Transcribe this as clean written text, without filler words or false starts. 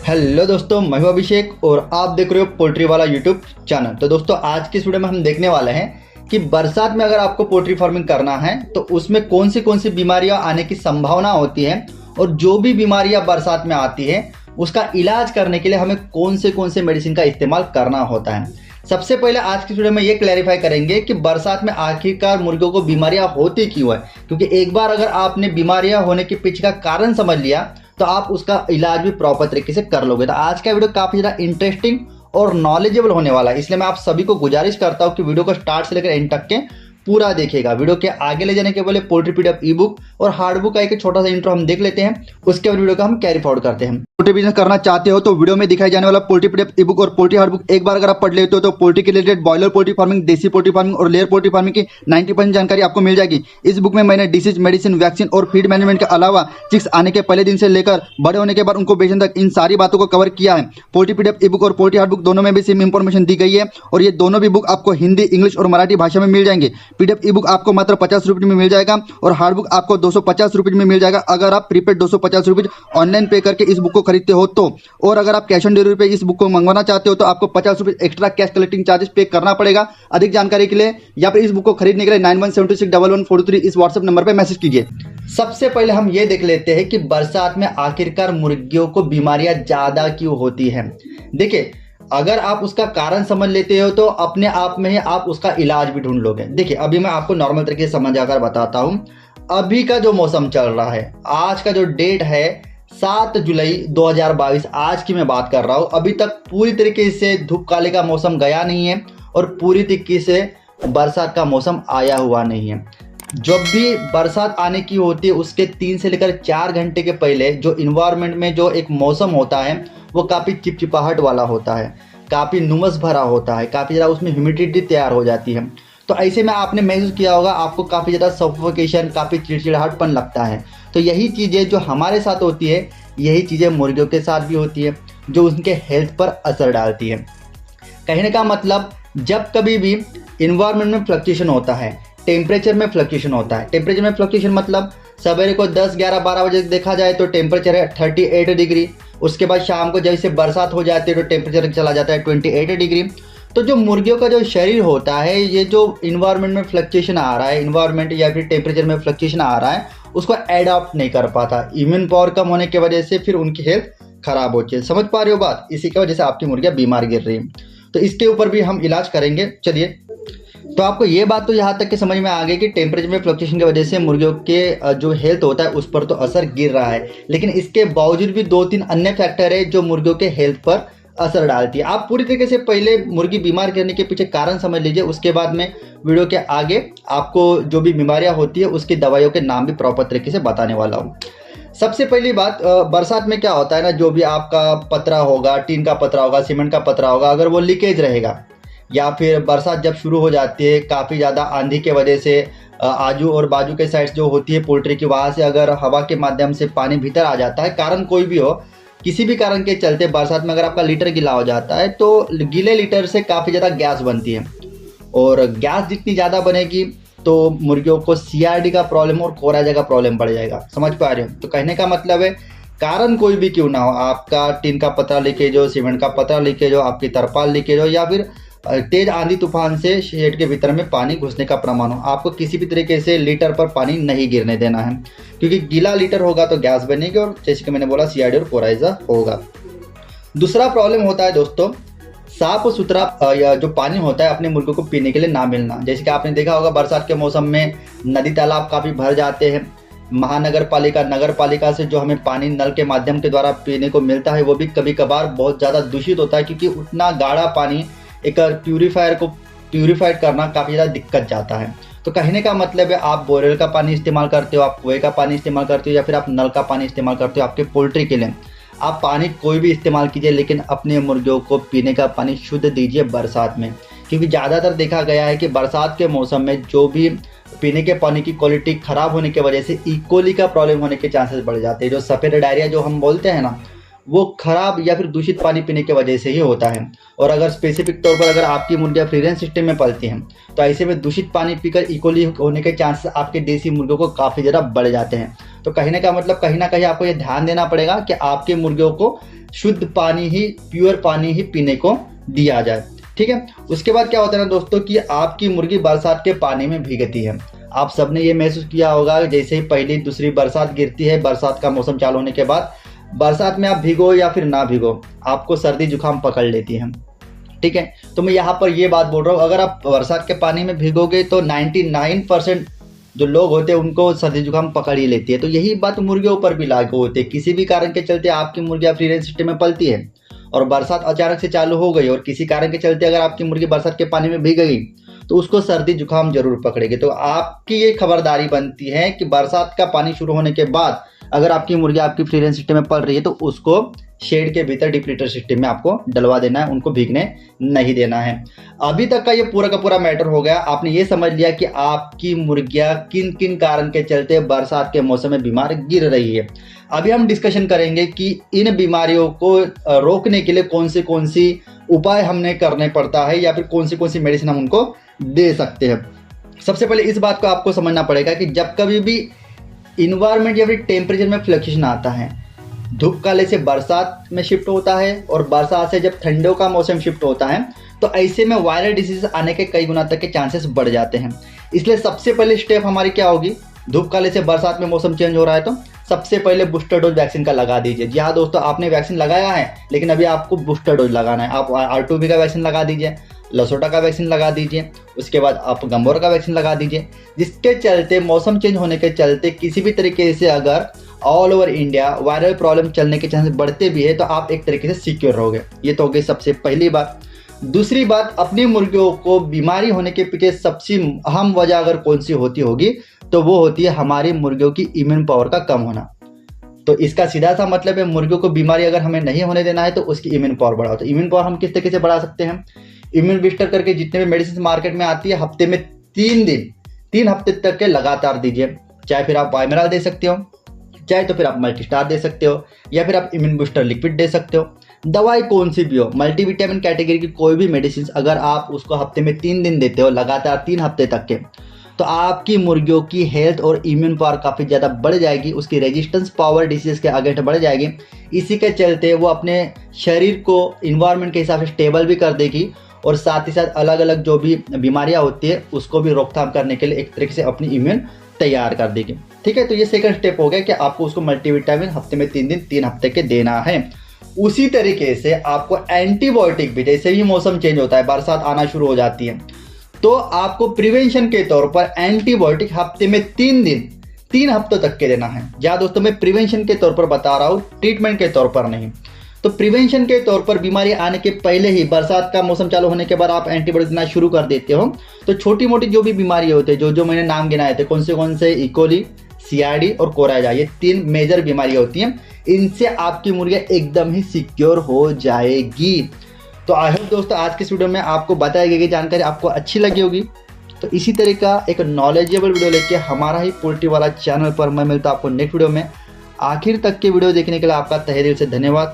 Hello दोस्तों, मैं हूं अभिषेक और आप देख रहे हो पोल्ट्री वाला यूट्यूब चैनल। तो दोस्तों, आज की इस वीडियो में हम देखने वाले हैं कि बरसात में अगर आपको पोल्ट्री फार्मिंग करना है तो उसमें कौन सी बीमारियां आने की संभावना होती है और जो भी बीमारियां बरसात में आती है उसका इलाज करने के लिए हमें कौन से मेडिसिन का इस्तेमाल करना होता है। सबसे पहले आज की वीडियो में ये क्लैरिफाई करेंगे कि बरसात में आखिरकार मुर्गियों को बीमारियां होती क्यों है, क्योंकि एक बार अगर आपने बीमारियां होने के पीछे का कारण समझ लिया तो आप उसका इलाज भी प्रॉपर तरीके से कर लोगे। तो आज का वीडियो काफी ज़्यादा इंटरेस्टिंग और नॉलेजेबल होने वाला है, इसलिए मैं आप सभी को गुजारिश करता हूँ कि वीडियो को स्टार्ट से लेकर एंड तक के पूरा देखिएगा। वीडियो के आगे ले जाने के पहले पोल्ट्री पीडीएफ ई बुक और हार्ड बुक का एक छोटा सा इंट्रो हम देख लेते हैं, उसके बाद वीडियो का हम कैरी फॉरवर्ड करते हैं। पोल्ट्री बिजनेस करना चाहते हो तो वीडियो में दिखाई जाने वाला पोल्ट्री पीडीएफ ई बुक और पोल्ट्री हार्ड बुक एक बार अगर आप पढ़ लेते हो तो पोल्ट्री के रिलेटेड बॉयलर पोल्ट्री फार्मिंग, देसी पोल्ट्री फार्मिंग और लेयर पोल्ट्री फार्मिंग की 90% जानकारी आपको मिल जाएगी। इस बुक में मैंने डिसीज, मेडिसिन, वैक्सीन और फीड मैनेजमेंट के अलावा चिक्स आने के पहले दिन से लेकर बड़े होने के बाद उनको बेचने तक इन सारी बातों को कवर किया है। पोल्ट्री पीडीएफ ई बुक और पोल्ट्री हार्ड बुक दोनों में भी सेम इंफॉर्मेशन दी गई है और ये दोनों भी बुक आपको हिंदी, इंग्लिश और मराठी भाषा में मिल जाएंगे। पीडीएफ ई बुक आपको मात्र 50 रुपये में मिल जाएगा और हार्ड बुक आपको 250 रुपये में मिल जाएगा अगर आप प्रीपेड 250 रुपये ऑनलाइन पे करके इस बुक को खरीदते हो तो। और अगर आप कैश ऑन डिलीवरी पे इस बुक को मंगवाना चाहते हो तो आपको 50 रुपये एक्स्ट्रा कैश कलेक्टिंग चार्जेस पे करना पड़ेगा। अधिक जानकारी के लिए या फिर इस बुक को खरीदने के लिए 91761143 इस व्हाट्सएप नंबर पर मैसेज कीजिए। सबसे पहले हम ये देख लेते हैं कि बरसात में आखिरकार मुर्गियों को बीमारियां ज्यादा क्यों होती हैं। देखिए, अगर आप उसका कारण समझ लेते हो तो अपने आप में ही आप उसका इलाज भी ढूंढ लोगे। देखिए, अभी मैं आपको नॉर्मल तरीके से समझाकर बताता हूं। अभी का जो मौसम चल रहा है, आज का जो डेट है 7 जुलाई 2022, आज की मैं बात कर रहा हूं। अभी तक पूरी तरीके से धूप काले का मौसम गया नहीं है और पूरी तरीके से बरसात का मौसम आया हुआ नहीं है। जब भी बरसात आने की होती है उसके 3 से लेकर 4 घंटे के पहले जो इन्वायरमेंट में जो एक मौसम होता है वो काफ़ी चिपचिपाहट वाला होता है, काफ़ी नुमस भरा होता है, काफ़ी ज़्यादा उसमें ह्यूमिडिटी तैयार हो जाती है। तो ऐसे में आपने महसूस किया होगा आपको काफ़ी ज़्यादा सफोकेशन, काफ़ी चिड़चिड़ाहटपन लगता है। तो यही चीज़ें जो हमारे साथ होती है, यही चीज़ें मुर्गियों के साथ भी होती है जो उनके हेल्थ पर असर डालती है। कहने का मतलब, जब कभी भी इन्वायरमेंट में फ्लक्चुएशन होता है, टेम्परेचर में फ्लक्चुएशन होता है। टेम्परेचर में फ्लक्चुएशन मतलब सवेरे को 10, 11, 12 बजे देखा जाए तो टेम्परेचर है 38 डिग्री। उसके बाद शाम को जैसे बरसात हो जाती है तो टेम्परेचर चला जाता है 28 डिग्री। तो जो मुर्गियों का जो शरीर होता है, ये जो इन्वायरमेंट में फ्लक्चुएशन आ रहा है, इन्वायरमेंट या फिर टेम्परेचर में फ्लक्चुएशन आ रहा है, उसको एडॉप्ट नहीं कर पाता। इम्यून पावर कम होने की वजह से फिर उनकी हेल्थ खराब होती है। समझ पा रहे हो बात? इसी की वजह से आपकी मुर्गियाँ बीमार गिर रही हैं। तो इसके ऊपर भी हम इलाज करेंगे। चलिए, तो आपको ये बात तो यहाँ तक के समझ में आ गई कि टेम्परेचर में फ्लक्चुएशन की वजह से मुर्गियों के जो हेल्थ होता है उस पर तो असर गिर रहा है, लेकिन इसके बावजूद भी 2-3 अन्य फैक्टर है जो मुर्गियों के हेल्थ पर असर डालती है। आप पूरी तरीके से पहले मुर्गी बीमार करने के पीछे कारण समझ लीजिए, उसके बाद में वीडियो के आगे आपको जो भी बीमारियां होती है उसकी दवाइयों के नाम भी प्रॉपर तरीके से बताने वाला हूँ। सबसे पहली बात, बरसात में क्या होता है ना, जो भी आपका पतरा होगा, टीन का पतरा होगा, सीमेंट का पतरा होगा, अगर वो लीकेज रहेगा या फिर बरसात जब शुरू हो जाती है काफ़ी ज़्यादा आंधी के वजह से आजू और बाजू के साइड्स जो होती है पोल्ट्री की, वहाँ से अगर हवा के माध्यम से पानी भीतर आ जाता है, कारण कोई भी हो, किसी भी कारण के चलते बरसात में अगर आपका लीटर गीला हो जाता है तो गीले लीटर से काफ़ी ज़्यादा गैस बनती है और गैस जितनी ज़्यादा बनेगी तो मुर्गियों को CRD का प्रॉब्लम और कोराजा का प्रॉब्लम बढ़ जाएगा। समझ पा रहे हो? तो कहने का मतलब है, कारण कोई भी क्यों ना हो, आपका टीन का पतरा लीकेज हो, सीमेंट का पतरा लीकेज हो, आपकी तरपाल लीकेज हो या फिर तेज आंधी तूफान से शेड के भीतर में पानी घुसने का प्रमाण हो, आपको किसी भी तरीके से लीटर पर पानी नहीं गिरने देना है, क्योंकि गीला लीटर होगा तो गैस बनेगी और जैसे कि मैंने बोला CRD और कोराइजा होगा। दूसरा प्रॉब्लम होता है दोस्तों, साफ सुथरा जो पानी होता है अपने मुर्गों को पीने के लिए ना मिलना। जैसे कि आपने देखा होगा बरसात के मौसम में नदी तालाब काफ़ी भर जाते हैं। महानगर पालिका, नगर पालिका से जो हमें पानी नल के माध्यम के द्वारा पीने को मिलता है वो भी कभी कभार बहुत ज़्यादा दूषित होता है, क्योंकि उतना गाढ़ा पानी एक प्यूरीफायर को प्यूरीफाइड करना काफ़ी ज़्यादा दिक्कत जाता है। तो कहने का मतलब है, आप बोरवेल का पानी इस्तेमाल करते हो, आप कुएं का पानी इस्तेमाल करते हो या फिर आप नल का पानी इस्तेमाल करते हो आपके पोल्ट्री के लिए, आप पानी कोई भी इस्तेमाल कीजिए, लेकिन अपने मुर्गियों को पीने का पानी शुद्ध दीजिए बरसात में। क्योंकि ज़्यादातर देखा गया है कि बरसात के मौसम में जो भी पीने के पानी की क्वालिटी ख़राब होने की वजह से ई कोली का प्रॉब्लम होने के चांसेस बढ़ जाते हैं। जो सफ़ेद डायरिया जो हम बोलते हैं ना, वो खराब या फिर दूषित पानी पीने की वजह से ही होता है। और अगर स्पेसिफिक तौर पर अगर आपकी मुर्गियाँ फ्री रेंज सिस्टम में पलती हैं तो ऐसे में दूषित पानी पीकर ई कोली होने के चांसेस आपके देसी मुर्गियों को काफ़ी ज़्यादा बढ़ जाते हैं। तो कहने का मतलब, कहीं ना कहीं आपको ये ध्यान देना पड़ेगा कि आपके मुर्गियों को शुद्ध पानी ही, प्योर पानी ही पीने को दिया जाए। ठीक है, उसके बाद क्या होता है ना दोस्तों कि आपकी मुर्गी बरसात के पानी में भीगती है। आप सबने ये महसूस किया होगा, जैसे ही पहली दूसरी बरसात गिरती है, बरसात का मौसम चालू होने के बाद बरसात में आप भीगो या फिर ना भीगो, आपको सर्दी जुकाम पकड़ लेती है। ठीक है, तो मैं यहाँ पर ये बात बोल रहा हूँ, अगर आप बरसात के पानी में भीगोगे तो 99% जो लोग होते हैं उनको सर्दी जुकाम पकड़ ही लेती है। तो यही बात मुर्गियों पर भी लागू होती है। किसी भी कारण के चलते आपकी मुर्गियाँ फ्री रेंज सिस्टम में पलती है और बरसात अचानक से चालू हो गई और किसी कारण के चलते अगर आपकी मुर्गी बरसात के पानी में भीग गई तो उसको सर्दी जुकाम जरूर पकड़ेगी। तो आपकी ये खबरदारी बनती है कि बरसात का पानी शुरू होने के बाद अगर आपकी मुर्गी आपकी फ्री रेंज सिस्टम में पल रही है तो उसको शेड के भीतर डीप लीटर सिस्टम में आपको डलवा देना है, उनको भीगने नहीं देना है। अभी तक का ये पूरा का पूरा मैटर हो गया। आपने ये समझ लिया कि आपकी मुर्गियां किन किन कारण के चलते बरसात के मौसम में बीमार गिर रही है। अभी हम डिस्कशन करेंगे कि इन बीमारियों को रोकने के लिए कौन सी उपाय हमने करने पड़ता है या फिर कौन सी मेडिसिन हम उनको दे सकते हैं। सबसे पहले इस बात को आपको समझना पड़ेगा कि जब कभी भी इन्वायरमेंट या फिर टेम्परेचर में फ्लक्चुएशन आता है, धूप काले से बरसात में शिफ्ट होता है और बरसात से जब ठंडों का मौसम शिफ्ट होता है तो ऐसे में वायरल डिसीज आने के कई गुना तक के चांसेस बढ़ जाते हैं। इसलिए सबसे पहले स्टेप हमारी क्या होगी, धूप काले से बरसात में मौसम चेंज हो रहा है तो सबसे पहले बूस्टर डोज वैक्सीन का लगा दीजिए। जी हाँ दोस्तों, आपने वैक्सीन लगाया है लेकिन अभी आपको बूस्टर डोज लगाना है। आप R2B का वैक्सीन लगा दीजिए, लसोटा का वैक्सीन लगा दीजिए, उसके बाद आप गंबोरा का वैक्सीन लगा दीजिए। जिसके चलते मौसम चेंज होने के चलते किसी भी तरीके से अगर all over India viral problem चलने के चांसेस बढ़ते भी है तो आप एक तरीके से सिक्योर रहोगे। ये तो हो गई सबसे पहली बात। दूसरी बात, अपनी मुर्गियों को बीमारी होने के पीछे सबसे अहम वजह अगर कौन सी होती होगी तो वो होती है हमारी मुर्गियों की इम्यून पावर का कम होना। तो इसका सीधा सा मतलब है मुर्गियों को बीमारी अगर हमें नहीं होने देना है तो उसकी इम्यून पावर बढ़ाओ। तो इम्यून पावर हम किस तरीके से बढ़ा सकते हैं, इम्यून बूस्टर करके जितने भी मेडिसिन मार्केट में आती है हफ्ते में 3 हफ्ते तक के लगातार दीजिए। चाहे फिर आप वाइमेरा दे सकते हो, चाहे तो फिर आप मल्टीस्टार दे सकते हो, या फिर आप इम्यून बूस्टर लिक्विड दे सकते हो। दवाई कौन सी भी हो, मल्टीविटामिन कैटेगरी की कोई भी मेडिसिन अगर आप उसको हफ्ते में 3 दिन देते हो लगातार 3 हफ्ते तक के, तो आपकी मुर्गियों की हेल्थ और इम्यून पावर काफ़ी ज़्यादा बढ़ जाएगी, उसकी रेजिस्टेंस पावर डिसीज के अगेंस्ट बढ़ जाएगी। इसी के चलते वो अपने शरीर को इन्वायरमेंट के हिसाब से स्टेबल भी कर देगी और साथ ही साथ अलग अलग जो भी बीमारियां होती है उसको भी रोकथाम करने के लिए एक तरीके से अपनी इम्यून तैयार कर देगी। ठीक है, तो ये सेकंड स्टेप हो गया कि आपको उसको मल्टीविटामिन हफ्ते में 3 दिन 3 हफ्ते के देना है। उसी तरीके से आपको एंटीबायोटिक भी, जैसे ही मौसम चेंज होता है, बरसात आना शुरू हो जाती है, तो आपको प्रिवेंशन के तौर पर एंटीबायोटिक हफ्ते में 3 दिन 3 हफ्तों तक के देना है। या दोस्तों, मैं प्रिवेंशन के तौर पर बता रहा हूँ, ट्रीटमेंट के तौर पर नहीं। तो प्रिवेंशन के तौर पर बीमारी आने के पहले ही, बरसात का मौसम चालू होने के बाद आप एंटीबायोटिक देना शुरू कर देते हो तो छोटी मोटी जो भी बीमारी होती है, जो मैंने नाम गिनाए थे, कौन से इकोली, CRD और कोराइजा, ये 3 मेजर बीमारियां होती हैं, इनसे आपकी मुर्गियां एकदम ही सिक्योर हो जाएगी। तो आई होप दोस्तों आज के वीडियो में आपको बताई गई जानकारी आपको अच्छी लगी होगी। तो इसी तरह का एक नॉलेजेबल वीडियो लेके हमारा ही पोल्ट्री वाला चैनल पर मैं मिलता हूं आपको नेक्स्ट वीडियो में। आखिर तक के वीडियो देखने के लिए आपका तहे दिल से धन्यवाद।